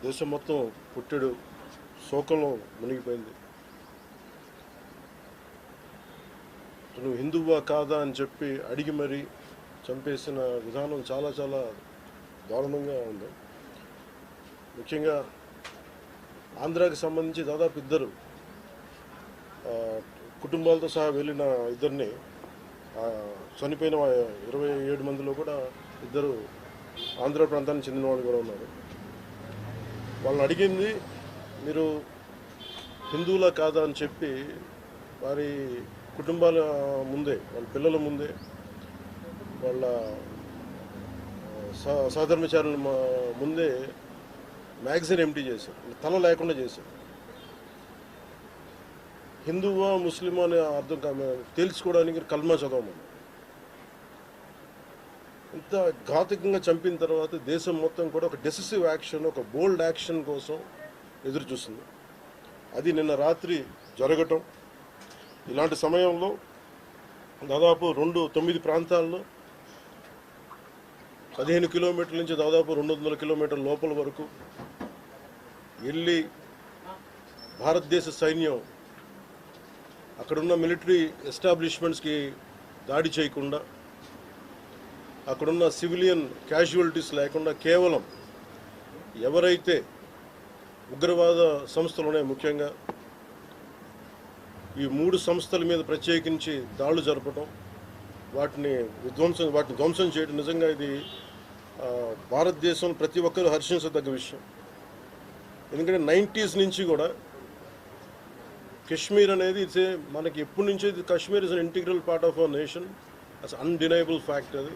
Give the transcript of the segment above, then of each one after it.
దేశం మొత్తం పుట్టెడు శోకంలో మునిగిపోయింది. నువ్వు హిందువా కాదా అని చెప్పి అడిగి మరీ చంపేసిన విధానం చాలా చాలా దారుణంగా ఉంది. ముఖ్యంగా ఆంధ్రాకి సంబంధించి దాదాపు ఇద్దరు కుటుంబాలతో సహా వెళ్ళిన ఇద్దరిని చనిపోయిన 27 మందిలో కూడా ఇద్దరు ఆంధ్ర ప్రాంతానికి చెందిన వాళ్ళు కూడా ఉన్నారు. వాళ్ళని అడిగింది మీరు హిందువులా కాదా అని చెప్పి వారి కుటుంబాల ముందే, వాళ్ళ పిల్లల ముందే, వాళ్ళ సహధర్మచారుల ముందే మ్యాగజైన్ ఎంటీ చేశారు, తల లేకుండా చేశారు. హిందువా ముస్లిమా అనే అర్థం తేల్చుకోవడానికి కల్మా చదవమని. ఇంత ఘాతుకంగా చంపిన తర్వాత దేశం మొత్తం కూడా ఒక డెసిసివ్ యాక్షన్, ఒక బోల్డ్ యాక్షన్ కోసం ఎదురు చూస్తుంది. అది నిన్న రాత్రి జరగటం. ఇలాంటి సమయంలో దాదాపు 9 ప్రాంతాల్లో 15 కిలోమీటర్ల నుంచి దాదాపు 200 కిలోమీటర్ల లోపల వరకు వెళ్ళి భారతదేశ సైన్యం అక్కడున్న మిలిటరీ ఎస్టాబ్లిష్మెంట్స్కి దాడి చేయకుండా, అక్కడున్న సివిలియన్ క్యాజువాలిటీస్ లేకుండా కేవలం ఎవరైతే ఉగ్రవాద సంస్థలు ఉన్నాయో, ముఖ్యంగా ఈ 3 సంస్థల మీద ప్రత్యేకించి దాడులు జరపడం, వాటిని ధ్వంసం చేయడం నిజంగా ఇది భారతదేశం ప్రతి ఒక్కరూ హర్షించదగ్గ విషయం. ఎందుకంటే 90s నుంచి కూడా కశ్మీర్ అనేది మనకి ఎప్పటి నుంచో Kashmir is an integral part of our nation, as undeniable fact అది.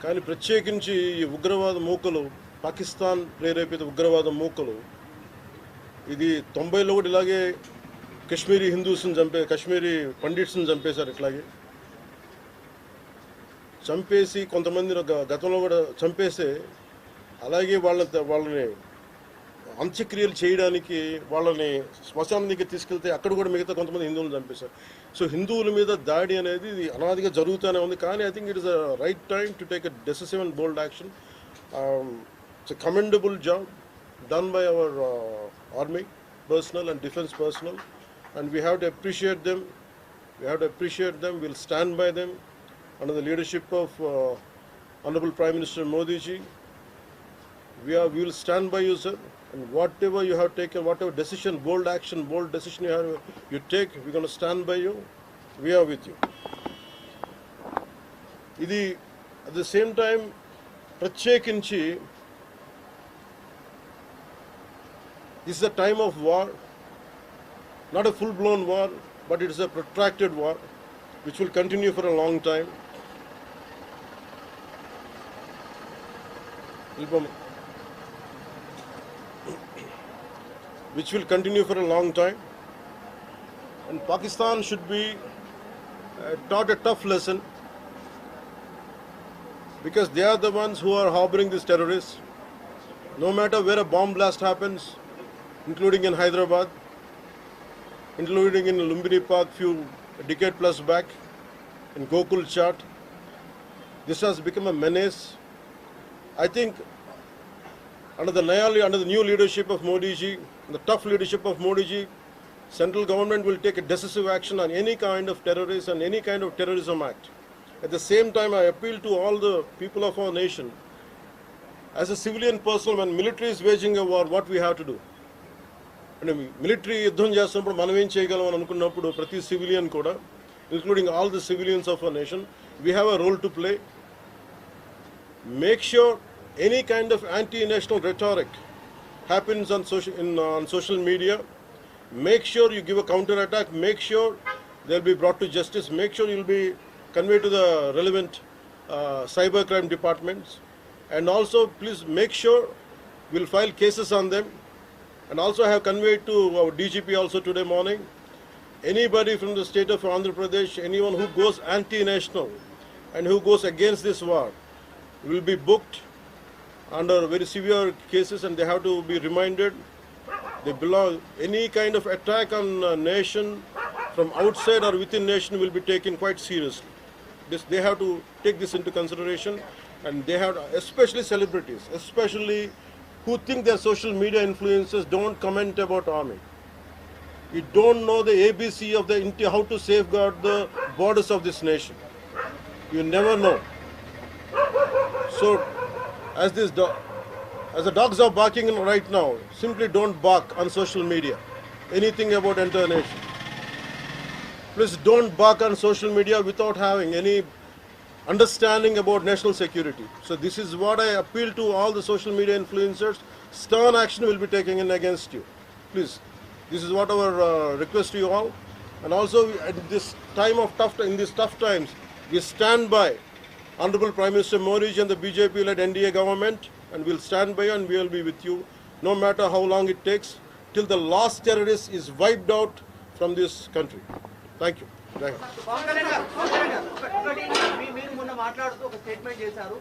కానీ ప్రత్యేకించి ఈ ఉగ్రవాద మూకలు, పాకిస్తాన్ ప్రేరేపిత ఉగ్రవాద మూకలు, ఇది 90లో కూడా ఇలాగే కశ్మీరీ హిందూస్ని కశ్మీరీ పండిట్స్ని చంపేశారు. ఇట్లాగే చంపేసి కొంతమంది గతంలో కూడా చంపేస్తే అలాగే వాళ్ళని అంత్యక్రియలు చేయడానికి వాళ్ళని శ్మశానం దగ్గర తీసుకెళ్తే అక్కడ కూడా మిగతా కొంతమంది హిందువులను చంపేశారు. సో హిందువుల మీద దాడి అనేది ఇది అనాదిగా జరుగుతూనే ఉంది. కానీ I think it is a right time to take a decisive and bold action. It's a commendable job done by our army personnel and defense personnel, and we have to appreciate them. We'll stand by them under the leadership of Honorable Prime Minister Modi ji. We will stand by you, sir, and whatever you have taken, whatever decision, bold decision you take, we're going to stand by you. We are with you. Idi at the same time ప్రత్యేకించి this is a time of war, not a full-blown war, but it is a protracted war which will continue for a long time. And Pakistan should be taught a tough lesson, because they are the ones who are harboring these terrorists. No matter where a bomb blast happens, including in Hyderabad, including in Lumbini Park a decade plus back, in Gokul Chat, this has become a menace. I think under the new leadership of Modi ji, the tough leadership of Modi ji, central government will take a decisive action on any kind of terrorist and any kind of terrorism act. At the same time, I appeal to all the people of our nation, as a civilian person, when military is waging a war, what we have to do? And military యుద్ధం చేస్తున్నప్పుడు మనం ఏం చేయగలం అని అనుకున్నప్పుడు ప్రతి civilian కూడా, including all the civilians of our nation, we have a role to play. Make sure any kind of anti-national rhetoric happens on social media. Make sure you give a counter-attack. Make sure they'll be brought to justice. Make sure you'll be conveyed to the relevant cybercrime departments. And also, please make sure we'll file cases on them. And also, I have conveyed to our DGP also today morning, anybody from the state of Andhra Pradesh, anyone who goes anti-national and who goes against this war, will be booked under very severe cases, and they have to be reminded they belong. Any kind of attack on a nation from outside or within nation will be taken quite seriously. They have to take this into consideration, and they have, especially celebrities, especially who think they're social media influencers don't comment about army. You don't know the ABC of how to safeguard the borders of this nation. You never know. So, as the dogs are barking right now, simply don't bark on social media. Anything about entire nation. Please don't bark on social media without having any understanding about national security. So this is what I appeal to all the social media influencers. Stern action will be taken in against you. Please, this is what our request to you all. And also at this time of in these tough times, we stand by Honorable Prime Minister Modi and the BJP-led NDA government, and we'll stand by you and we'll be with you, no matter how long it takes, till the last terrorist is wiped out from this country. Thank you. Thank you. Pawan Kalyan గారు ఒకటి మీరు మొన్న మాట్లాడుతూ ఒక statement చేశారు.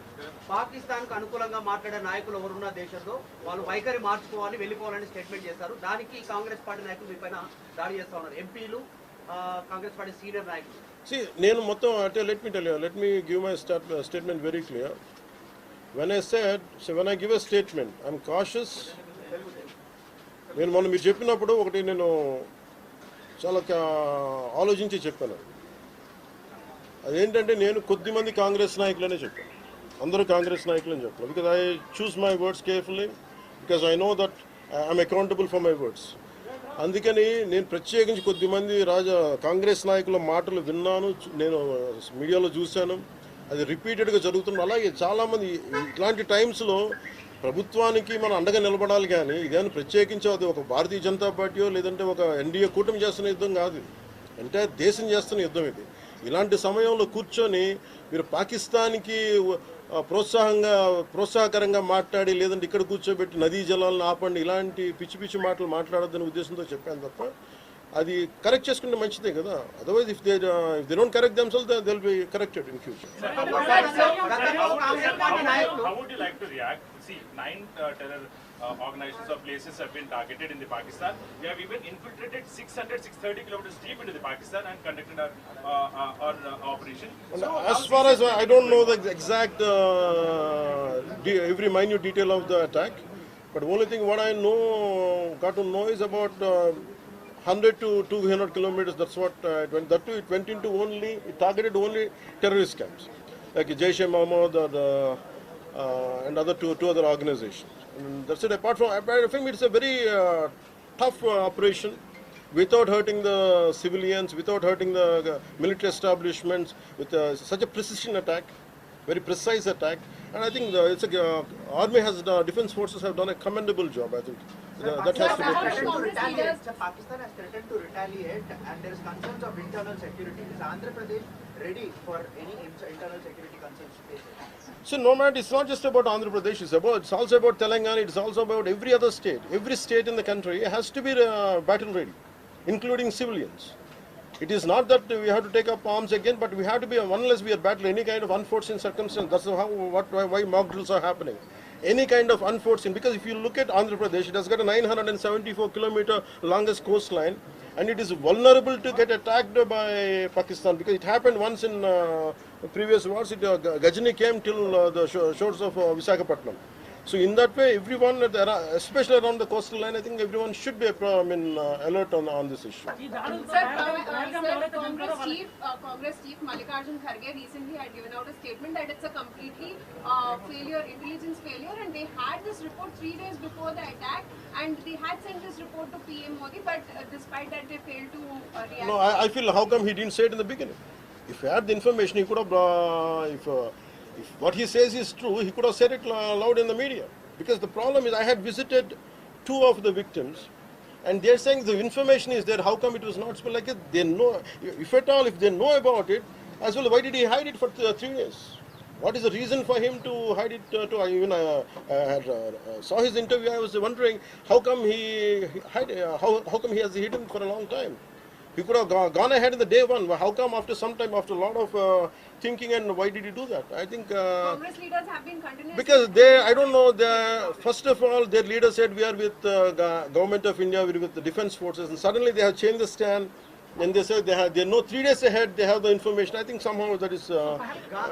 పాకిస్తాన్కు అనుకూలంగా మాట్లాడే నాయకులు ఎవరున్న దేశంలో వాళ్ళు వైఖరి మార్చుకోవాలి, వెళ్ళిపోవాలని స్టేట్మెంట్ చేశారు. దానికి కాంగ్రెస్ పార్టీ నాయకులు మీ పైన దాడి చేస్తా ఉన్నారు. ఎంపీలు, కాంగ్రెస్ పార్టీ సీనియర్ నాయకులు. See, నేను మొత్తం అంటే let me give my statement very clear. When I give a statement, I'm cautious. నేను మొన్న మీరు చెప్పినప్పుడు ఒకటి నేను చాలా ఆలోచించి చెప్పాను. అదేంటంటే నేను కొద్దిమంది కాంగ్రెస్ నాయకులనే చెప్పాను, అందరూ కాంగ్రెస్ నాయకులని చెప్పాను. Because I choose my words carefully, because I know that I'm accountable for my words. అందుకని నేను ప్రత్యేకించి కొద్దిమంది కాంగ్రెస్ నాయకుల మాటలు విన్నాను, నేను మీడియాలో చూశాను, అది రిపీటెడ్గా జరుగుతుంది. అలాగే చాలామంది ఇట్లాంటి టైమ్స్లో ప్రభుత్వానికి మనం అండగా నిలబడాలి, కానీ ఇదేమైనా ప్రత్యేకించి అది ఒక భారతీయ జనతా పార్టీయో లేదంటే ఒక ఎన్డీఏ కూటమి చేస్తున్న యుద్ధం కాదు, అంటే దేశం చేస్తున్న యుద్ధం ఇది. ఇలాంటి సమయంలో కూర్చొని మీరు పాకిస్తాన్కి ప్రోత్సాహకరంగా మాట్లాడి లేదంటే ఇక్కడ కూర్చోబెట్టి నదీ జలాలను ఆపండి, ఇలాంటి పిచ్చి పిచ్చి మాటలు మాట్లాడొద్దనే ఉద్దేశంతో చెప్పాను తప్ప అది కరెక్ట్ చేసుకుంటే మంచిదే కదా. Otherwise if they don't correct themselves they will be corrected in future. How would you like to react? See, 9 terror organizations or places have been targeted in the Pakistan. We have even infiltrated 630 kilometers deep into the Pakistan and conducted our operation. So as far as I don't know the exact every minute detail of the attack, but only thing what I got to know is about 100 to 200 kilometers. That's what it went. That too, it went into it targeted only terrorist camps like Jaish-e-Mohammed and other two other organizations. And that's it. Apart from it's a very tough operation, without hurting the civilians, without hurting the military establishments, with such a precision attack, very precise attack. And I think army defense forces have done a commendable job. I think that has to be appreciated. Pakistan has threatened to retaliate, and there is concerns of internal security. Is Andhra Pradesh ready for any internal security concerns to face it? So no matter, it's not just about Andhra Pradesh. It's also about Telangana. It's also about every other state. Every state in the country has to be battle ready, including civilians. It is not that we have to take up arms again, but we have to be, unless we are battling any kind of unforeseen circumstance. That's why mock drills are happening. Any kind of unforeseen, because if you look at Andhra Pradesh, it has got a 974-kilometer longest coastline, and it is vulnerable to get attacked by Pakistan, because it happened once in previous wars. Gajini came till the shores of Visakhapatnam. So in that way, everyone, especially around the coastal line, I think everyone should be alert on this issue. Sir, Congress Chief Mallikarjun Kharge recently had given out a statement that it's a completely intelligence failure, and they had this report 3 days before the attack, and they had sent this report to PM Modi, but despite that they failed to react. No, I feel, how come he didn't say it in the beginning? If he had the information, he could have, if what he says is true, he could have said it loud in the media. Because the problem is, I had visited 2 of the victims, and they're saying the information is there. How come it was not spoken? Like they know, if at all, if they know about it, as well, why did he hide it for 3 years? What is the reason for him to hide it? Saw his interview. I was wondering how come how come he has hidden for a long time. He could have gone ahead in the day one. How come after some time, after a lot of thinking, and why did he do that? I think Congress leaders have been continuously... Because I don't know, first of all, their leader said we are with government of India, we are with the defense forces, and suddenly they have changed the stand. And they say they know 3 days ahead they have the information. I think somehow that is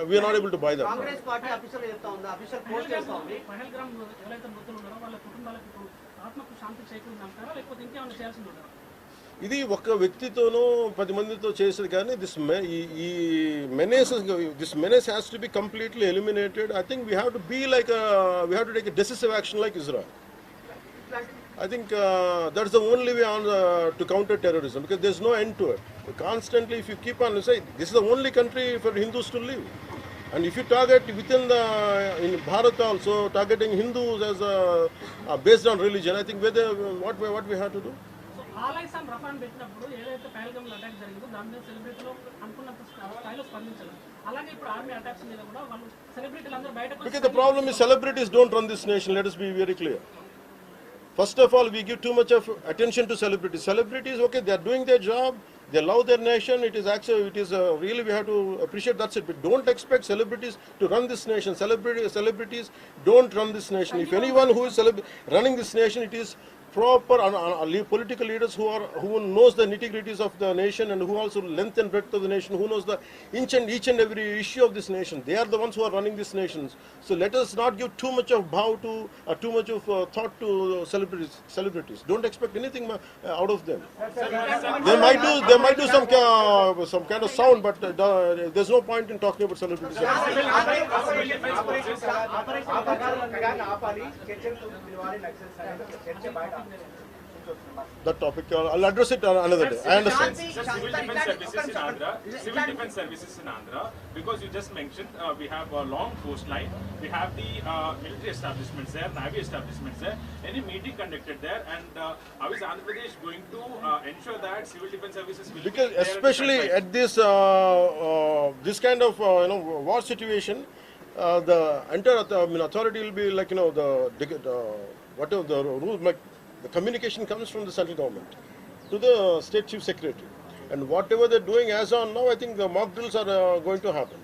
we are not able to buy that. Congress party official చెప్తా ఉంది, official post చేస్తా ఉంది. పహల్గామ్ ఎవరైతే మృతులు ఉన్నారో వాళ్ళ కుటుంబాలకు ఇప్పుడు ఆత్మకు శాంతి చేకూరిందంటారా లేకపోతే ఇంకేమైనా చేయాల్సింది ఉంటారా? ఇది ఒక వ్యక్తితోనో 10 మందితో చేసేది కానీ ఈ menace has to be completely eliminated. I think we have to be like we have to take a decisive action like Israel. I think that's the only way on to counter terrorism, because there's no end to it. Constantly, if you keep on saying this is the only country for Hindus to live, and if you target within in Bharat also targeting Hindus as based on religion, I think what we have to do. So ఆలైస్ and రఫాన్ పెట్టినప్పుడు ఏదైతే పహల్గామ్లో attack జరిగిందో దాని మీద సెలబ్రిటీలో అనుకున్నంత స్థాయిలో స్పందించారు. అలాగే ఇప్పుడు ఆర్మీ అటాక్స్ మీద కూడా వాళ్ళు సెలబ్రిటీలు అందరూ బయటకు Because the problem is celebrities don't run this nation. Let us be very clear. First of all, we give too much of attention to celebrities. Celebrities, okay, they are doing their job. They love their nation. It is actually, really we have to appreciate. That's it. But don't expect celebrities to run this nation. Celebrities don't run this nation. If anyone who is running this nation, it is proper political leaders who knows the nitty-gritties of the nation and who also length and breadth of the nation, who knows the each and every issue of this nation. They are the ones who are running this nation. So let us not give too much of too much of thought to celebrities. Don't expect anything out of them. They might do some kind of sound, but there's no point in talking about celebrities. That topic, I'll address it another day. I understand. Civil defense services in Andhra, because you just mentioned we have a long coastline, we have the military establishments there, navy establishments there. Any meeting conducted there, and how is Andhra Pradesh going to ensure that civil defense services will Because be there especially at this kind of war situation, the entire authority will be like whatever the rules, like the communication comes from the central government to the state chief secretary, and whatever they're doing as on now, I think the mock drills are going to happen,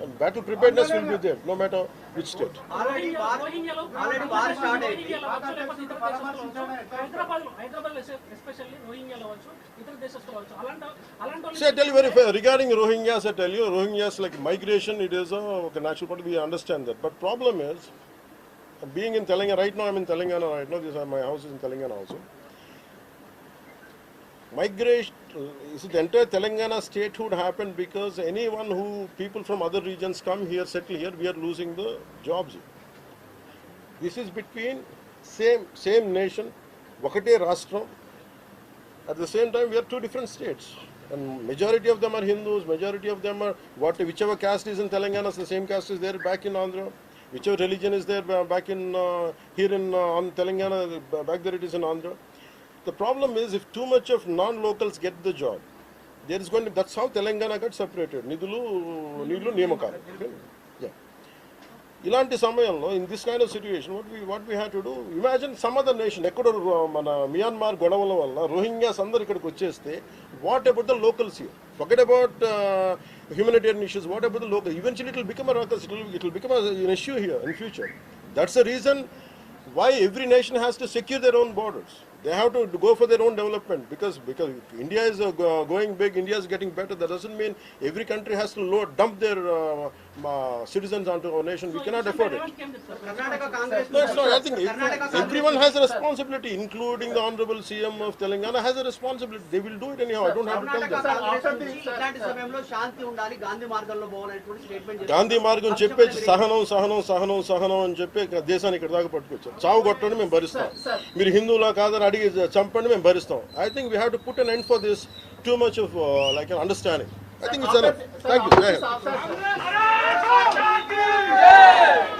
and battle preparedness will be there no matter which state. Already war start అయింది. Hyderabad especially రోహింగ్యాలో అవ్వచ్చు, ఇతర దేశస్తులు అవ్వచ్చు, అలాంటి See, I tell you very fair regarding Rohingyas. I tell you, Rohingyas like migration. It is a natural part. We understand that, but problem is, being in Telangana right now, I'm in Telangana right now. My house is in Telangana also. Migration, the entire Telangana statehood happened because people from other regions come here, settle here. We are losing the jobs. This is between same nation, Vakate Rashtra. At the same time, we are two different states, and majority of them are Hindus. Majority of them are whichever caste is in Telangana, the same caste is there back in Andhra. Whichever religion is there back in here in Telangana, back there it is in Andhra. The problem is, if too much of non-locals get the job, there is going to. That's how Telangana got separated. Nidulu Niyamakalu. Yeah. Ilanti samayallo, in this kind of situation, what we had to do? Imagine some other nation, Myanmar godavala valla Rohingyas andaru ikkadiki vacheste. What about the locals here? Forget about humanitarian issues. What about the local? Eventually, it will become a ruckus. It will become an issue here in future. That's the reason why every nation has to secure their own borders. They have to go for their own development, because India is going big, India is getting better. That doesn't mean every country has to dump their citizens onto our nation. We cannot afford it. Karnataka Congress No, it's not. I think everyone has a responsibility, including the Honorable CM of Telangana has a responsibility. They will do it anyhow. I don't have to tell Karnataka them. Congress నుంచి ఇలాంటి సమయంలో శాంతి ఉండాలి, గాంధీ మార్గంలో పోవాలనేటువంటి statement చేశారు. గాంధీ మార్గం చెప్పేసి సహనం అని చెప్పి దేశాన్ని ఇక్కడ దాకా పట్టుకొచ్చారు. చావు కొట్టండి మేము భరిస్తాం, మీరు హిందువులా కాదని అడిగి చంపండి మేము భరిస్తాం. I think we have to put an end for this too much of like an understanding. I think it's enough. Thank you.